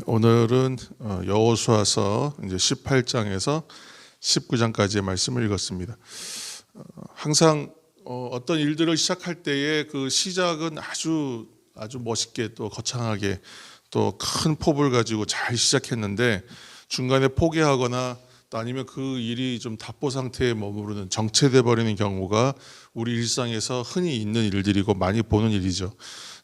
오늘은 여호수아서 이제 18장에서 19장까지의 말씀을 읽었습니다. 항상 어떤 일들을 시작할 때에 그 시작은 아주 멋있게 또 거창하게 또 큰 포부를 가지고 잘 시작했는데 중간에 포기하거나 또 아니면 그 일이 좀 답보 상태에 머무르는 정체돼 버리는 경우가 우리 일상에서 흔히 있는 일들이고 많이 보는 일이죠.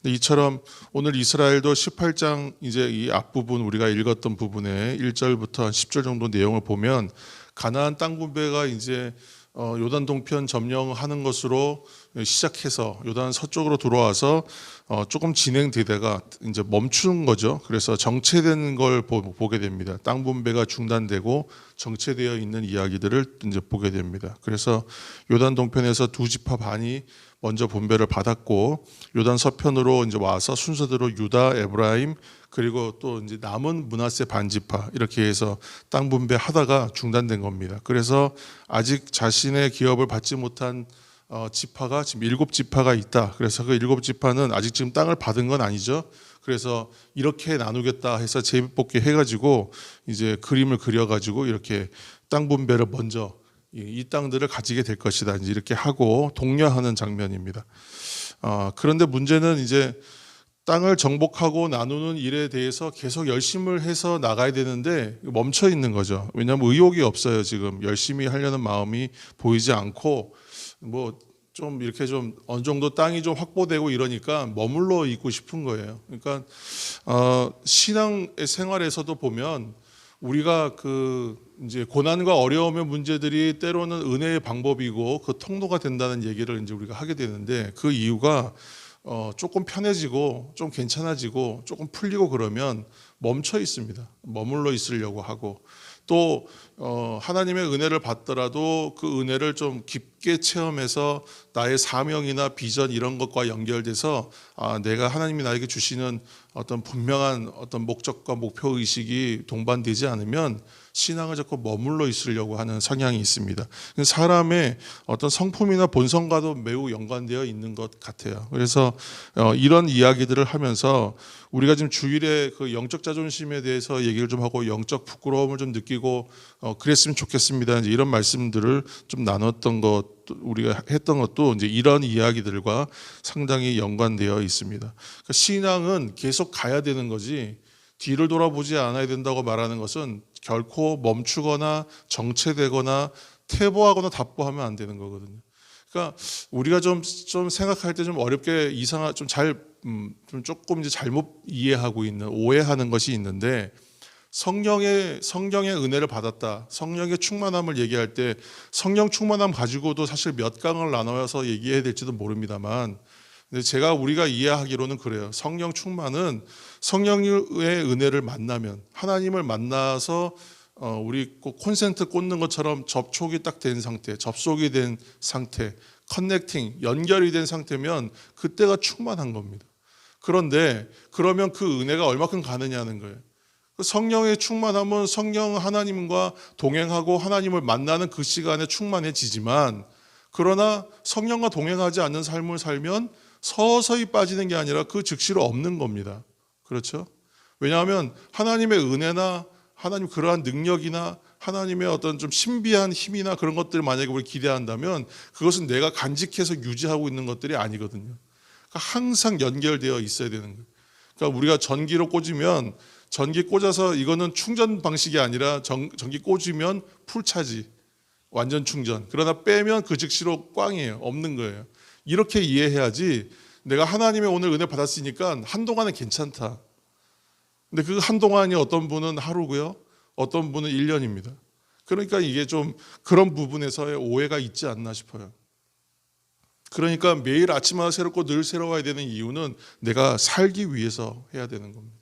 이처럼 오늘 이스라엘도 18장 이제 이 앞부분 우리가 읽었던 부분의 1절부터 10절 정도 내용을 보면 가나안 땅 분배가 이제 요단 동편 점령하는 것으로 시작해서 요단 서쪽으로 들어와서 조금 진행되다가 이제 멈추는 거죠. 그래서 정체되는 걸 보게 됩니다. 땅 분배가 중단되고 정체되어 있는 이야기들을 이제 보게 됩니다. 그래서 요단 동편에서 두 지파 반이 먼저 분배를 받았고 요단 서편으로 이제 와서 순서대로 유다, 에브라임 그리고 또 이제 남은 므낫세 반지파 이렇게 해서 땅 분배하다가 중단된 겁니다. 그래서 아직 자신의 기업을 받지 못한 지파가 지금 7지파가 있다. 그래서 그 7지파는 아직 지금 땅을 받은 건 아니죠. 그래서 이렇게 나누겠다 해서 제비뽑기 해가지고 이제 그림을 그려가지고 이렇게 땅 분배를 먼저 이 땅들을 가지게 될 것이다. 이제 이렇게 하고 독려하는 장면입니다. 그런데 문제는 이제 땅을 정복하고 나누는 일에 대해서 계속 열심을 해서 나가야 되는데 멈춰 있는 거죠. 왜냐하면 의욕이 없어요. 지금 열심히 하려는 마음이 보이지 않고 뭐 좀 이렇게 좀 어느 정도 땅이 좀 확보되고 이러니까 머물러 있고 싶은 거예요. 그러니까 신앙 생활에서도 보면 우리가 그 이제 고난과 어려움의 문제들이 때로는 은혜의 방법이고 그 통로가 된다는 얘기를 이제 우리가 하게 되는데 그 이유가 조금 편해지고 좀 괜찮아지고 조금 풀리고 그러면 멈춰 있습니다. 머물러 있으려고 하고 또 하나님의 은혜를 받더라도 그 은혜를 좀 깊게 체험해서 나의 사명이나 비전 이런 것과 연결돼서 내가 하나님이 나에게 주시는 어떤 분명한 어떤 목적과 목표 의식이 동반되지 않으면 신앙을 자꾸 머물러 있으려고 하는 성향이 있습니다. 사람의 어떤 성품이나 본성과도 매우 연관되어 있는 것 같아요. 그래서 이런 이야기들을 하면서 우리가 지금 주일에 그 영적 자존심에 대해서 얘기를 좀 하고 영적 부끄러움을 좀 느끼고 그랬으면 좋겠습니다. 이제 이런 말씀들을 좀 나눴던 것, 우리가 했던 것도 이제 이런 이야기들과 상당히 연관되어 있습니다. 그러니까 신앙은 계속 가야 되는 거지 뒤를 돌아보지 않아야 된다고 말하는 것은 결코 멈추거나 정체되거나 퇴보하거나 답보하면 안 되는 거거든요. 그러니까 우리가 좀 생각할 때 좀 어렵게 좀 조금 이제 잘못 이해하고 있는 오해하는 것이 있는데 성령의 은혜를 받았다. 성령의 충만함을 얘기할 때 성령 충만함 가지고도 사실 몇 강을 나눠서 얘기해야 될지도 모릅니다만 근데 우리가 이해하기로는 그래요. 성령 충만은 성령의 은혜를 만나면 하나님을 만나서 우리 콘센트 꽂는 것처럼 접촉이 딱 된 상태, 접속이 된 상태, 커넥팅, 연결이 된 상태면 그때가 충만한 겁니다. 그런데 그러면 그 은혜가 얼마큼 가느냐는 거예요. 성령의 충만함은 성령 하나님과 동행하고 하나님을 만나는 그 시간에 충만해지지만 그러나 성령과 동행하지 않는 삶을 살면 서서히 빠지는 게 아니라 그 즉시로 없는 겁니다. 그렇죠? 왜냐하면 하나님의 은혜나 하나님 그러한 능력이나 하나님의 어떤 좀 신비한 힘이나 그런 것들을 만약에 우리 기대한다면 그것은 내가 간직해서 유지하고 있는 것들이 아니거든요. 그러니까 항상 연결되어 있어야 되는 거예요. 그러니까 우리가 전기로 꽂으면 전기 꽂아서 이거는 충전 방식이 아니라 전기 꽂으면 풀차지 완전 충전. 그러나 빼면 그 즉시로 꽝이에요. 없는 거예요. 이렇게 이해해야지 내가 하나님의 오늘 은혜 받았으니까 한동안은 괜찮다. 근데 그 한동안이 어떤 분은 하루고요. 어떤 분은 1년입니다. 그러니까 이게 좀 그런 부분에서의 오해가 있지 않나 싶어요. 그러니까 매일 아침마다 새롭고 늘 새로워야 되는 이유는 내가 살기 위해서 해야 되는 겁니다.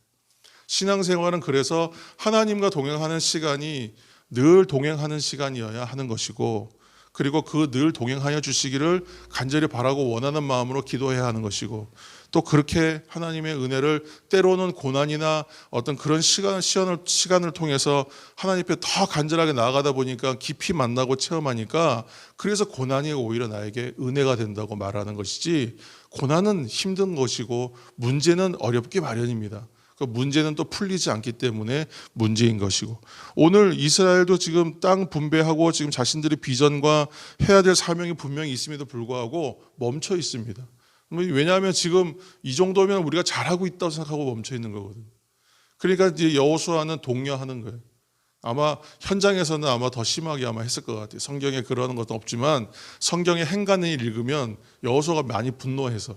신앙생활은 그래서 하나님과 동행하는 시간이 늘 동행하는 시간이어야 하는 것이고 그리고 그 늘 동행하여 주시기를 간절히 바라고 원하는 마음으로 기도해야 하는 것이고 또 그렇게 하나님의 은혜를 때로는 고난이나 어떤 그런 시간을 통해서 하나님 앞에 더 간절하게 나아가다 보니까 깊이 만나고 체험하니까 그래서 고난이 오히려 나에게 은혜가 된다고 말하는 것이지 고난은 힘든 것이고 문제는 어렵기 마련입니다. 그 문제는 또 풀리지 않기 때문에 문제인 것이고, 오늘 이스라엘도 지금 땅 분배하고 지금 자신들의 비전과 해야 될 사명이 분명히 있음에도 불구하고 멈춰 있습니다. 왜냐하면 지금 이 정도면 우리가 잘하고 있다고 생각하고 멈춰 있는 거거든요. 그러니까 이제 여호수아는 독려하는 거예요. 아마 현장에서는 아마 더 심하게 아마 했을 것 같아요. 성경에 그러는 것도 없지만 성경의 행간을 읽으면 여호수아가 많이 분노해서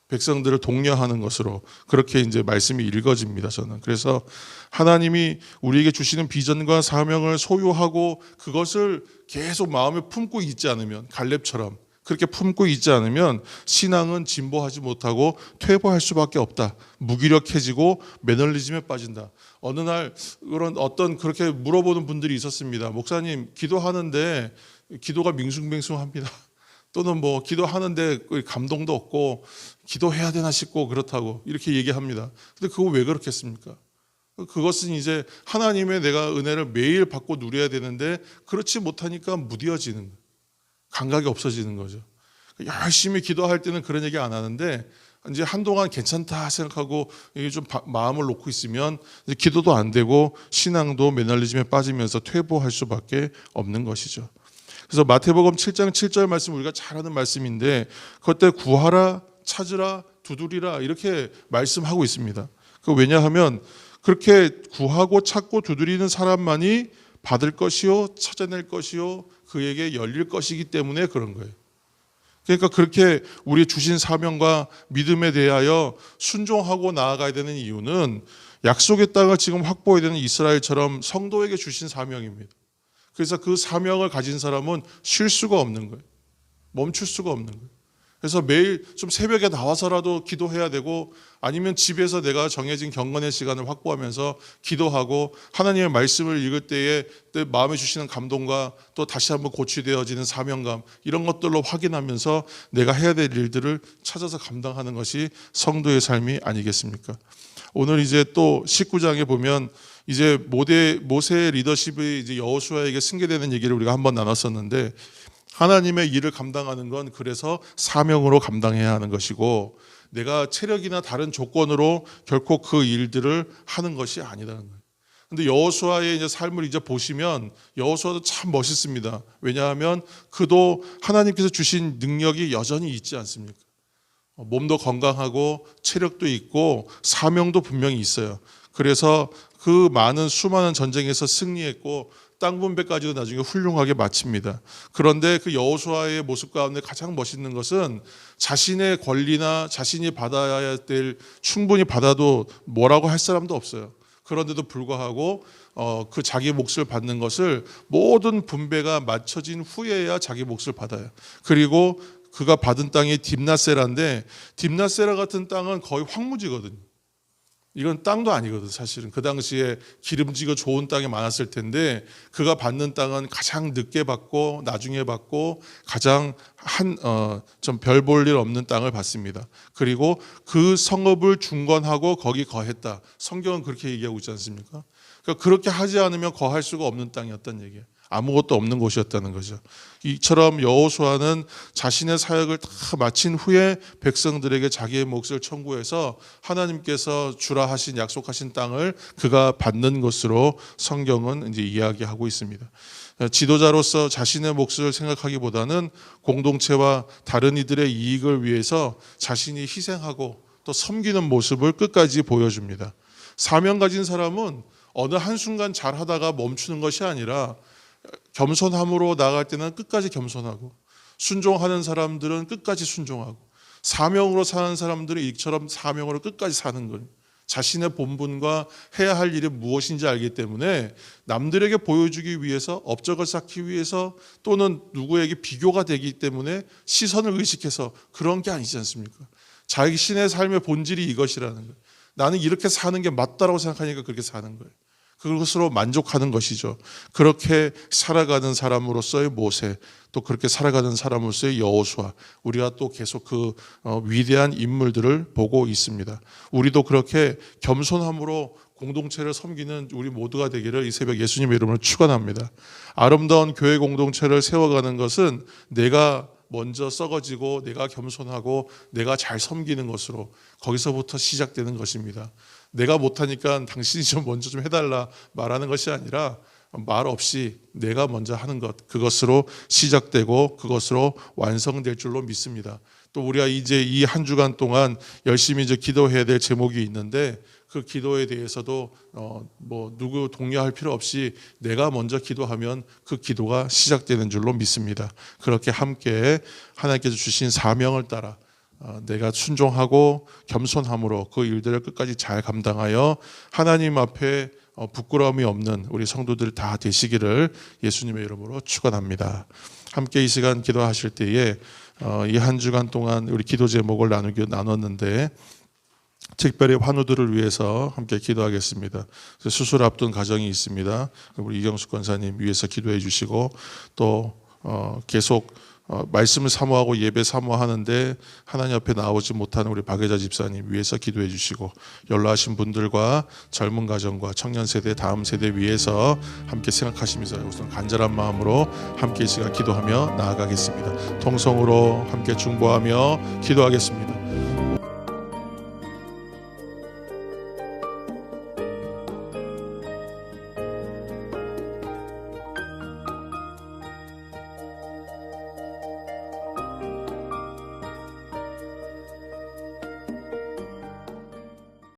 백성들을 독려하는 것으로 그렇게 이제 말씀이 읽어집니다. 저는 그래서 하나님이 우리에게 주시는 비전과 사명을 소유하고 그것을 계속 마음에 품고 있지 않으면, 갈렙처럼 그렇게 품고 있지 않으면 신앙은 진보하지 못하고 퇴보할 수밖에 없다. 무기력해지고 매너리즘에 빠진다. 어느 날 그런 어떤 그렇게 물어보는 분들이 있었습니다. 목사님, 기도하는데 기도가 밍숭맹숭합니다. 또는 뭐 기도하는데 감동도 없고 기도해야 되나 싶고 그렇다고 이렇게 얘기합니다. 근데 그거 왜 그렇겠습니까? 그것은 이제 하나님의 내가 은혜를 매일 받고 누려야 되는데 그렇지 못하니까 무뎌지는 거예요. 감각이 없어지는 거죠. 열심히 기도할 때는 그런 얘기 안 하는데 이제 한동안 괜찮다 생각하고 이게 좀 마음을 놓고 있으면 이제 기도도 안 되고 신앙도 매너리즘에 빠지면서 퇴보할 수밖에 없는 것이죠. 그래서 마태복음 7장 7절 말씀 우리가 잘 아는 말씀인데 그때 구하라, 찾으라, 두드리라 이렇게 말씀하고 있습니다. 그 왜냐하면 그렇게 구하고 찾고 두드리는 사람만이 받을 것이요 찾아낼 것이요 그에게 열릴 것이기 때문에 그런 거예요. 그러니까 그렇게 우리 주신 사명과 믿음에 대하여 순종하고 나아가야 되는 이유는 약속의 땅을 지금 확보해야 되는 이스라엘처럼 성도에게 주신 사명입니다. 그래서 그 사명을 가진 사람은 쉴 수가 없는 거예요. 멈출 수가 없는 거예요. 그래서 매일 좀 새벽에 나와서라도 기도해야 되고 아니면 집에서 내가 정해진 경건의 시간을 확보하면서 기도하고 하나님의 말씀을 읽을 때에 내 마음에 주시는 감동과 또 다시 한번 고취되어지는 사명감 이런 것들로 확인하면서 내가 해야 될 일들을 찾아서 감당하는 것이 성도의 삶이 아니겠습니까? 오늘 이제 또 19장에 보면 이제 모세의 리더십이 이제 여호수아에게 승계되는 얘기를 우리가 한번 나눴었는데 하나님의 일을 감당하는 건 그래서 사명으로 감당해야 하는 것이고 내가 체력이나 다른 조건으로 결코 그 일들을 하는 것이 아니라는 거예요. 근데 여호수아의 이제 삶을 이제 보시면 여호수아도 참 멋있습니다. 왜냐하면 그도 하나님께서 주신 능력이 여전히 있지 않습니까? 몸도 건강하고 체력도 있고 사명도 분명히 있어요. 그래서 그 수많은 전쟁에서 승리했고 땅 분배까지도 나중에 훌륭하게 마칩니다. 그런데 그 여호수아의 모습 가운데 가장 멋있는 것은 자신의 권리나 자신이 받아야 될 충분히 받아도 뭐라고 할 사람도 없어요. 그런데도 불구하고 그 자기 몫을 받는 것을 모든 분배가 맞춰진 후에야 자기 몫을 받아요. 그리고 그가 받은 땅이 딥나세라인데 딥나세라 같은 땅은 거의 황무지거든요. 이건 땅도 아니거든. 사실은 그 당시에 기름지고 좋은 땅이 많았을 텐데 그가 받는 땅은 가장 늦게 받고 나중에 받고 가장 좀 별 볼 일 없는 땅을 받습니다. 그리고 그 성읍을 중건하고 거기 거했다. 성경은 그렇게 얘기하고 있지 않습니까? 그러니까 그렇게 하지 않으면 거할 수가 없는 땅이었다는 얘기예요. 아무것도 없는 곳이었다는 거죠. 이처럼 여호수아는 자신의 사역을 다 마친 후에 백성들에게 자기의 몫을 청구해서 하나님께서 주라 하신 약속하신 땅을 그가 받는 것으로 성경은 이제 이야기하고 있습니다. 지도자로서 자신의 몫을 생각하기보다는 공동체와 다른 이들의 이익을 위해서 자신이 희생하고 또 섬기는 모습을 끝까지 보여줍니다. 사명 가진 사람은 어느 한순간 잘하다가 멈추는 것이 아니라 겸손함으로 나아갈 때는 끝까지 겸손하고 순종하는 사람들은 끝까지 순종하고 사명으로 사는 사람들은 이처럼 사명으로 끝까지 사는 거예요. 자신의 본분과 해야 할 일이 무엇인지 알기 때문에 남들에게 보여주기 위해서 업적을 쌓기 위해서 또는 누구에게 비교가 되기 때문에 시선을 의식해서 그런 게 아니지 않습니까? 자신의 삶의 본질이 이것이라는 거예요. 나는 이렇게 사는 게 맞다라고 생각하니까 그렇게 사는 거예요. 그것으로 만족하는 것이죠. 그렇게 살아가는 사람으로서의 모세, 또 그렇게 살아가는 사람으로서의 여호수아, 우리가 또 계속 그 위대한 인물들을 보고 있습니다. 우리도 그렇게 겸손함으로 공동체를 섬기는 우리 모두가 되기를 이 새벽 예수님의 이름으로 축원합니다. 아름다운 교회 공동체를 세워가는 것은 내가 먼저 썩어지고 내가 겸손하고 내가 잘 섬기는 것으로 거기서부터 시작되는 것입니다. 내가 못하니까 당신이 좀 먼저 좀 해달라 말하는 것이 아니라 말 없이 내가 먼저 하는 것, 그것으로 시작되고 그것으로 완성될 줄로 믿습니다. 또 우리가 이제 이 한 주간 동안 열심히 이제 기도해야 될 제목이 있는데 그 기도에 대해서도 누구 독려할 필요 없이 내가 먼저 기도하면 그 기도가 시작되는 줄로 믿습니다. 그렇게 함께 하나님께서 주신 사명을 따라 내가 순종하고 겸손함으로 그 일들을 끝까지 잘 감당하여 하나님 앞에 부끄러움이 없는 우리 성도들 다 되시기를 예수님의 이름으로 축원합니다. 함께 이 시간 기도하실 때에 이 한 주간 동안 우리 기도 제목을 나눴는데 특별히 환우들을 위해서 함께 기도하겠습니다. 수술 앞둔 가정이 있습니다. 우리 이경숙 권사님 위해서 기도해 주시고 또 계속 말씀을 사모하고 예배 사모하는데 하나님 앞에 나오지 못하는 우리 박혜자 집사님 위해서 기도해 주시고 연로하신 분들과 젊은 가정과 청년 세대 다음 세대 위해서 함께 생각하시면서 우선 간절한 마음으로 함께 이 시간 기도하며 나아가겠습니다. 통성으로 함께 중보하며 기도하겠습니다.